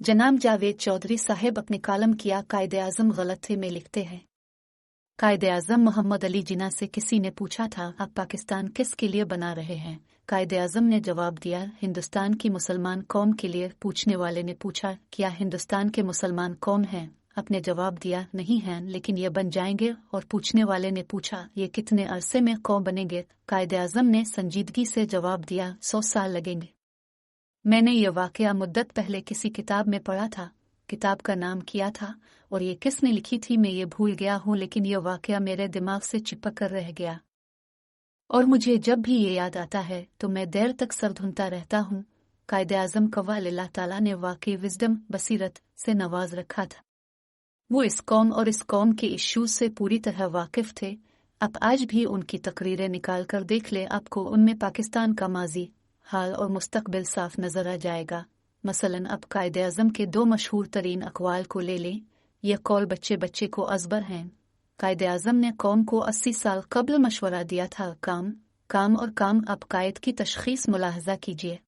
जनाब जावेद चौधरी साहब अपने कालम किया कायदे-आज़म गलत थे में लिखते हैं। कायदे-आज़म मोहम्मद अली जिन्ना से किसी ने पूछा था, आप पाकिस्तान किसके लिए बना रहे हैं? कायदे-आज़म ने जवाब दिया, हिंदुस्तान की मुसलमान कौम के लिए। पूछने वाले ने पूछा, क्या हिंदुस्तान के मुसलमान कौम हैं? आपने जवाब दिया, नहीं हैं, लेकिन ये बन जाएंगे। और पूछने वाले ने पूछा, ये कितने अरसे में कौम बनेंगे? कायदे-आज़म ने संजीदगी से जवाब दिया, 100 साल लगेंगे। मैंने ये वाकया मुद्दत पहले किसी किताब में पढ़ा था। किताब का नाम किया था और ये किसने लिखी थी मैं ये भूल गया हूँ, लेकिन यह वाकया मेरे दिमाग से चिपक कर रह गया और मुझे जब भी ये याद आता है तो मैं देर तक सर धुनता रहता हूँ। कायदे-आज़म कव्वा अल्लाह ताला ने वाकई विज़डम बसीरत से नवाज रखा था। वो इस कौम और इस कौम के इश्यूज से पूरी तरह वाकिफ थे। आप आज भी उनकी तकरीरें निकाल कर देख ले, आपको उनमें पाकिस्तान का माजी, हाल और मुस्तकबिल साफ नजर आ जाएगा। मसलन अब कायदे-आज़म के 2 मशहूर तरीन अक़वाल को ले लें। यह कौल बच्चे बच्चे को अज़बर हैं। कायदे-आज़म ने कौम को 80 साल कबल मशवरा दिया था, काम काम और काम। अब कायद की तशख़ीस मुलाहज़ा कीजिए।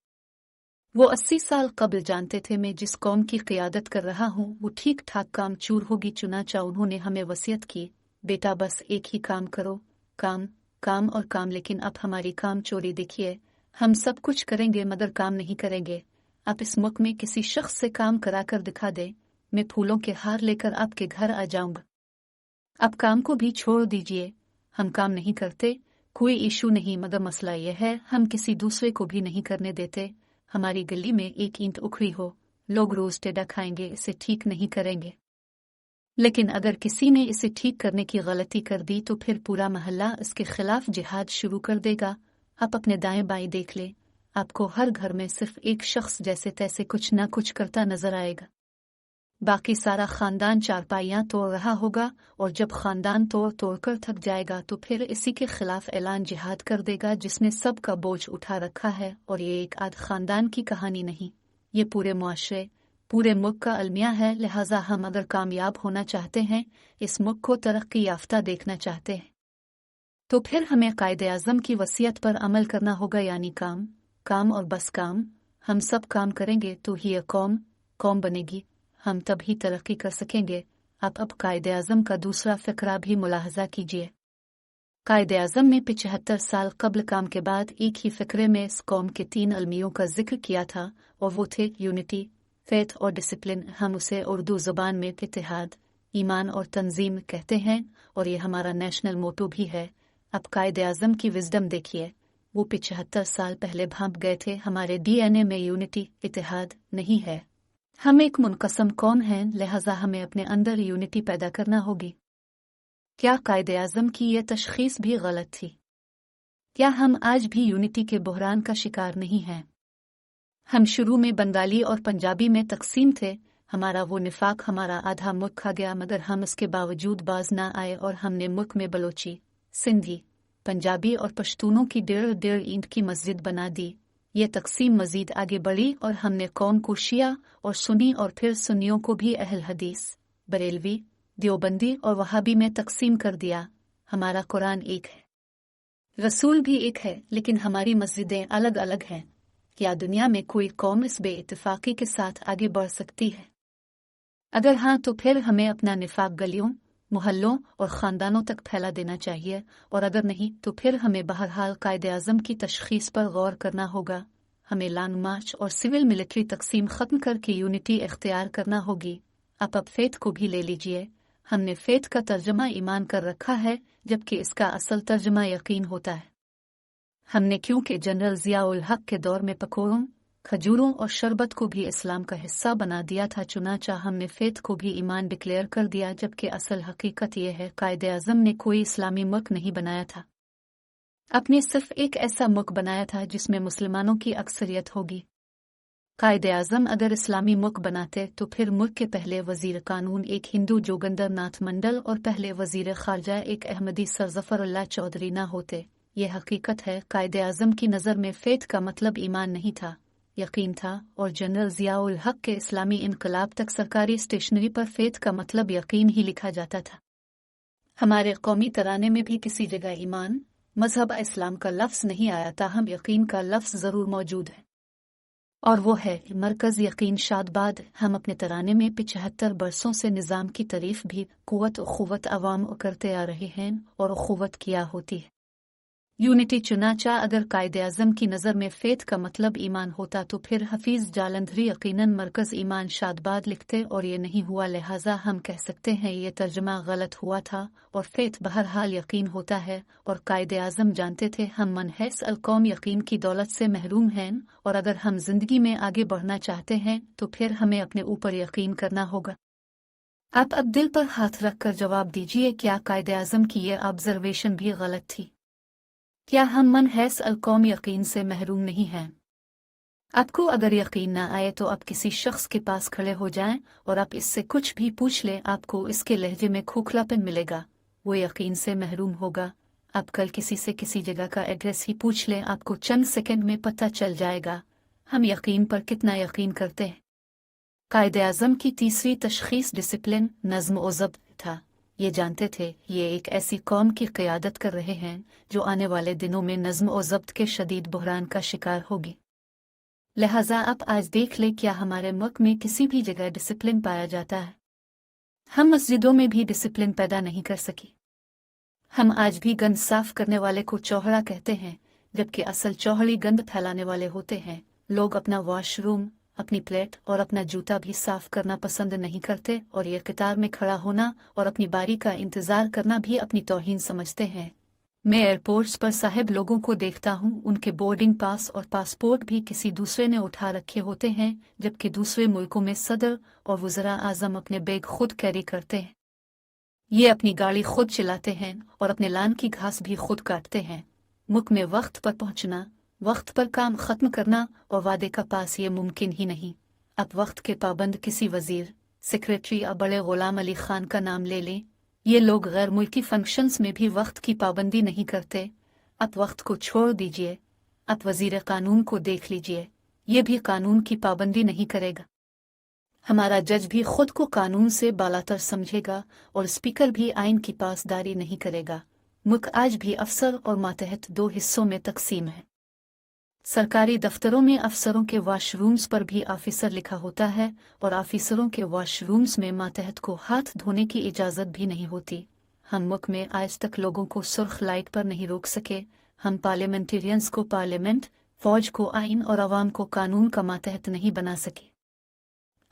वो 80 साल कबल जानते थे मैं जिस कौम की क़ियादत कर रहा हूँ वो ठीक ठाक काम चूर होगी। चुनाचा उन्होंने हमें वसीयत की, बेटा बस एक ही काम करो, काम काम और काम। लेकिन अब हमारी काम चोरी देखिए, हम सब कुछ करेंगे मगर काम नहीं करेंगे। आप इस मुल्क में किसी शख्स से काम करा कर दिखा दे, मैं फूलों के हार लेकर आपके घर आ जाऊंगा। अब काम को भी छोड़ दीजिए, हम काम नहीं करते, कोई इशू नहीं, मगर मसला यह है हम किसी दूसरे को भी नहीं करने देते। हमारी गली में एक ईंट उखड़ी हो, लोग रोज टेढ़ा खाएंगे, इसे ठीक नहीं करेंगे। लेकिन अगर किसी ने इसे ठीक करने की गलती कर दी तो फिर पूरा मोहल्ला इसके खिलाफ जिहाद शुरू कर देगा। आप अपने दाएं बाएं देख ले, आपको हर घर में सिर्फ एक शख्स जैसे तैसे कुछ ना कुछ करता नजर आएगा। बाकी सारा खानदान चारपाइयां तोड़ रहा होगा और जब खानदान तोड़ तोड़ कर थक जाएगा तो फिर इसी के खिलाफ ऐलान जिहाद कर देगा जिसने सब का बोझ उठा रखा है। और ये एक आध खानदान की कहानी नहीं, ये पूरे मुआशरे, पूरे मुल्क का अलमिया है। लिहाजा हम अगर कामयाब होना चाहते हैं, इस मुल्क को तरक्की याफ्ता देखना चाहते हैं, तो फिर हमें कायदे-आज़म की वसीयत पर अमल करना होगा, यानी काम काम और बस काम। हम सब काम करेंगे तो ही यह कौम बनेगी, हम तभी तरक्की कर सकेंगे। आप अब कायदे-आज़म का दूसरा फ़िक्रा भी मुलाहज़ा कीजिए। कायदे-आज़म ने 75 साल कबल काम के बाद एक ही फ़िक्रे में इस कौम के 3 अलमियों का जिक्र किया था और वो थे यूनिटी, फेथ और डिसिप्लिन। हम उसे उर्दू ज़ुबान में इत्तेहाद, ईमान और तंजीम कहते हैं और ये हमारा नेशनल मोटो भी है। अब कायदे-आज़म की विज़डम देखिए, वो 75 साल पहले भांप गए थे, हमारे DNA में यूनिटी, इत्तेहाद नहीं है। हम एक मुनक़सम कौम हैं, लिहाजा हमें अपने अंदर यूनिटी पैदा करना होगी। क्या कायदे-आज़म की यह तशख़ीस भी गलत थी? क्या हम आज भी यूनिटी के बहरान का शिकार नहीं हैं? हम शुरू में बंगाली और पंजाबी में तकसीम थे, हमारा वो निफाक हमारा आधा मुल्क खा गया, मगर हम इसके बावजूद बाज ना आए और हमने मुल्क में बलोची, सिंधी, पंजाबी और पश्तूनों की 1.5 ईंट की मस्जिद बना दी। ये तकसीम मजीद आगे बढ़ी और हमने कौम को शिया और सुन्नी और फिर सुन्नियों को भी अहल हदीस, बरेलवी, देवबंदी और वहाबी में तकसीम कर दिया। हमारा कुरान एक है, रसूल भी एक है, लेकिन हमारी मस्जिदें अलग अलग हैं। क्या दुनिया में कोई कौम इस बेइत्तेफाकी के साथ आगे बढ़ सकती है? अगर हाँ तो फिर हमें अपना निफाक गलियों, मोहल्लों और ख़ानदानों तक फैला देना चाहिए, और अगर नहीं तो फिर हमें बहरहाल कायदे-आज़म की तशख़ीस पर गौर करना होगा। हमें लॉन्ग मार्च और सिविल मिलिट्री तकसीम ख़त्म करके यूनिटी इख्तियार करना होगी। आप अब फेथ को भी ले लीजिए। हमने फेथ का तर्जमा ईमान कर रखा है, जबकि इसका असल तर्जमा यकीन होता है। हमने क्योंकि जनरल ज़िया-उल हक के दौर में पकोड़ों, खजूरों और शरबत को भी इस्लाम का हिस्सा बना दिया था, चुनाचा हमने फेथ को भी ईमान डिक्लेयर कर दिया, जबकि असल हकीकत यह है कायदे-आज़म ने कोई इस्लामी मुल्क नहीं बनाया था। अपने सिर्फ एक ऐसा मुल्क बनाया था जिसमें मुसलमानों की अक्सरियत होगी। कायदे-आज़म अगर इस्लामी मुल्क बनाते तो फिर मुल्क के पहले वज़ीर कानून एक हिंदू जोगिंदर नाथ मंडल और पहले वज़ीर ख़ारजा एक अहमदी सरज़फ़रुल्लाह चौधरी ना होते। यह हकीकत है। कायदे-आज़म की नज़र में फेथ का मतलब ईमान नहीं था, यकीन था, और जनरल ज़िया-उल हक के इस्लामी इनकलाब तक सरकारी स्टेशनरी पर फेथ का मतलब यकीन ही लिखा जाता था। हमारे कौमी तराने में भी किसी जगह ईमान, मजहब इस्लाम का लफ्ज़ नहीं आया, ताहम यकीन का लफ्ज़ ज़रूर मौजूद है। और वो है मरकज़ यकीन शादबाद। हम अपने तराने में 75 बरसों से निज़ाम की तारीफ भी कुव्वत उख़ुव्वत अवाम करते आ रहे हैं और उख़ुव्वत किया होती है यूनिटी। चुनाचा अगर कायदे-आज़म की नज़र में फ़ेथ का मतलब ईमान होता तो फिर हफ़ीज़ जालंधरी यकीनन मरकज़ ईमान शादबाद लिखते, और ये नहीं हुआ, लिहाजा हम कह सकते हैं ये तर्जमा गलत हुआ था और फ़ेथ बहरहाल यकीन होता है। और कायदे-आज़म जानते थे हम मनहस अलकौम यकीन की दौलत से महरूम हैं, और अगर हम ज़िंदगी में आगे बढ़ना चाहते हैं तो फिर हमें अपने ऊपर यकीन करना होगा। आप अब दिल पर हाथ रख कर जवाब दीजिए, क्या कायदे-आज़म की ये ऑब्जर्वेशन भी गलत थी? क्या हम मनहस अलकौम यकीन से महरूम नहीं हैं? आपको अगर यकीन ना आए तो आप किसी शख्स के पास खड़े हो जाएं और आप इससे कुछ भी पूछ लें, आपको इसके लहजे में खोखलापन मिलेगा, वो यकीन से महरूम होगा। आप कल किसी से किसी जगह का एड्रेस ही पूछ लें, आपको चंद सेकंड में पता चल जाएगा हम यकीन पर कितना यकीन करते हैं। कायदे-आज़म की तीसरी तशख़ीस डिसिप्लिन, नज़्म और ज़ब्त था। ये जानते थे ये एक ऐसी कौम की क़यादत कर रहे हैं जो आने वाले दिनों में नज़्म और ज़ब्त के शदीद बहरान का शिकार होगी। लिहाजा आप आज देख ले, क्या हमारे मुल्क में किसी भी जगह डिसिप्लिन पाया जाता है? हम मस्जिदों में भी डिसिप्लिन पैदा नहीं कर सकी। हम आज भी गंद साफ करने वाले को चौहड़ा कहते हैं, जबकि असल चौहड़ी गंद फैलाने वाले होते हैं। लोग अपना वॉशरूम, अपनी प्लेट और अपना जूता भी साफ करना पसंद नहीं करते, और ये कतार में खड़ा होना और अपनी बारी का इंतज़ार करना भी अपनी तौहीन समझते हैं। मैं एयरपोर्ट्स पर साहिब लोगों को देखता हूँ, उनके बोर्डिंग पास और पासपोर्ट भी किसी दूसरे ने उठा रखे होते हैं, जबकि दूसरे मुल्कों में सदर और वज़रा आज़म अपने बैग खुद कैरी करते हैं। ये अपनी गाड़ी खुद चलाते हैं और अपने लान की घास भी खुद काटते हैं। मुल्क में वक्त पर पहुँचना, वक्त पर काम ख़त्म करना और वादे का पास ये मुमकिन ही नहीं। अब वक्त के पाबंद किसी वज़ीर, सेक्रेटरी या बड़े ग़ुलाम अली ख़ान का नाम ले लें, ये लोग गैर मुल्की फंक्शंस में भी वक्त की पाबंदी नहीं करते। अब वक्त को छोड़ दीजिए, अब वज़ीर कानून को देख लीजिए, ये भी कानून की पाबंदी नहीं करेगा। हमारा जज भी खुद को कानून से बालातर समझेगा और स्पीकर भी आइन की पासदारी नहीं करेगा। मुल्क आज भी अफसर और मातहत दो हिस्सों में तकसीम है। सरकारी दफ्तरों में अफसरों के वॉशरूम्स पर भी ऑफिसर लिखा होता है, और ऑफिसरों के वॉशरूम्स में मातहत को हाथ धोने की इजाज़त भी नहीं होती। हम मुल्क में आज तक लोगों को सुर्ख लाइट पर नहीं रोक सके। हम पार्लियामेंटेरियंस को पार्लियामेंट, फौज को आइन और अवाम को कानून का मातहत नहीं बना सके।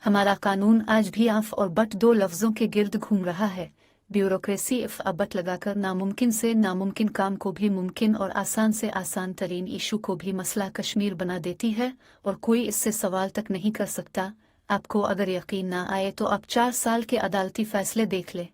हमारा कानून आज भी आफ और बट दो लफ्ज़ों के गिर्द घूम रहा है। ब्यूरोक्रेसी इफ़ अबट लगाकर नामुमकिन से नामुमकिन काम को भी मुमकिन और आसान से आसान तरीन इशू को भी मसला कश्मीर बना देती है, और कोई इससे सवाल तक नहीं कर सकता। आपको अगर यकीन ना आए तो आप 4 साल के अदालती फ़ैसले देख ले।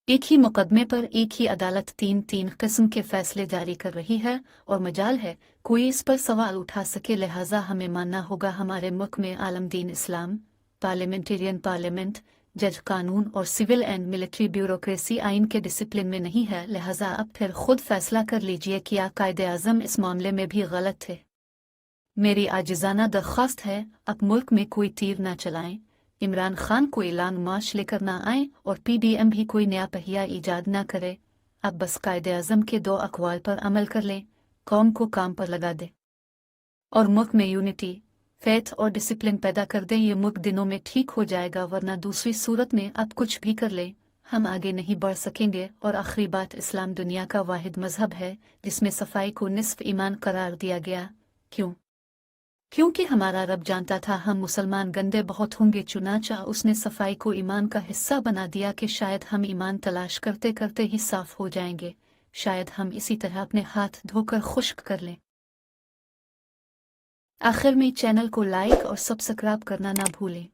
एक ही मुकदमे पर एक ही अदालत 3 किस्म के फ़ैसले जारी कर रही है, और मजाल है कोई इस पर सवाल उठा सके। लिहाजा हमें मानना होगा हमारे मुल्क में आलमदीन इस्लाम, पार्लियामेंटेरियन पार्लियामेंट, जज कानून और सिविल एंड मिलिट्री ब्यूरोक्रेसी आइन के डिसिप्लिन में नहीं है। लिहाजा अब फिर खुद फैसला कर लीजिए क्या कायदे-आज़म इस मामले में भी गलत थे। मेरी आजिज़ाना दरख्वास्त है, अब मुल्क में कोई तीर ना चलाएं, इमरान खान को ऐलान मार्च लेकर ना आए, और PDM भी कोई नया पहिया ईजाद ना करे। अब बस कायदे-आज़म के 2 अक़वाल पर अमल कर लें, कौम को काम पर लगा दे और मुल्क में यूनिटी, फेथ और डिसिप्लिन पैदा कर दें। ये मुल्क दिनों में ठीक हो जाएगा, वरना दूसरी सूरत में आप कुछ भी कर ले, हम आगे नहीं बढ़ सकेंगे। और आखिरी बात, इस्लाम दुनिया का वाहिद मजहब है जिसमें सफाई को निस्फ ईमान करार दिया गया। क्यों? क्योंकि हमारा रब जानता था हम मुसलमान गंदे बहुत होंगे, चुनाचा उसने सफाई को ईमान का हिस्सा बना दिया कि शायद हम ईमान तलाश करते करते ही साफ हो जाएंगे, शायद हम इसी तरह अपने हाथ धोकर खुश्क कर लें। आखिर में चैनल को लाइक और सब्सक्राइब करना ना भूलें।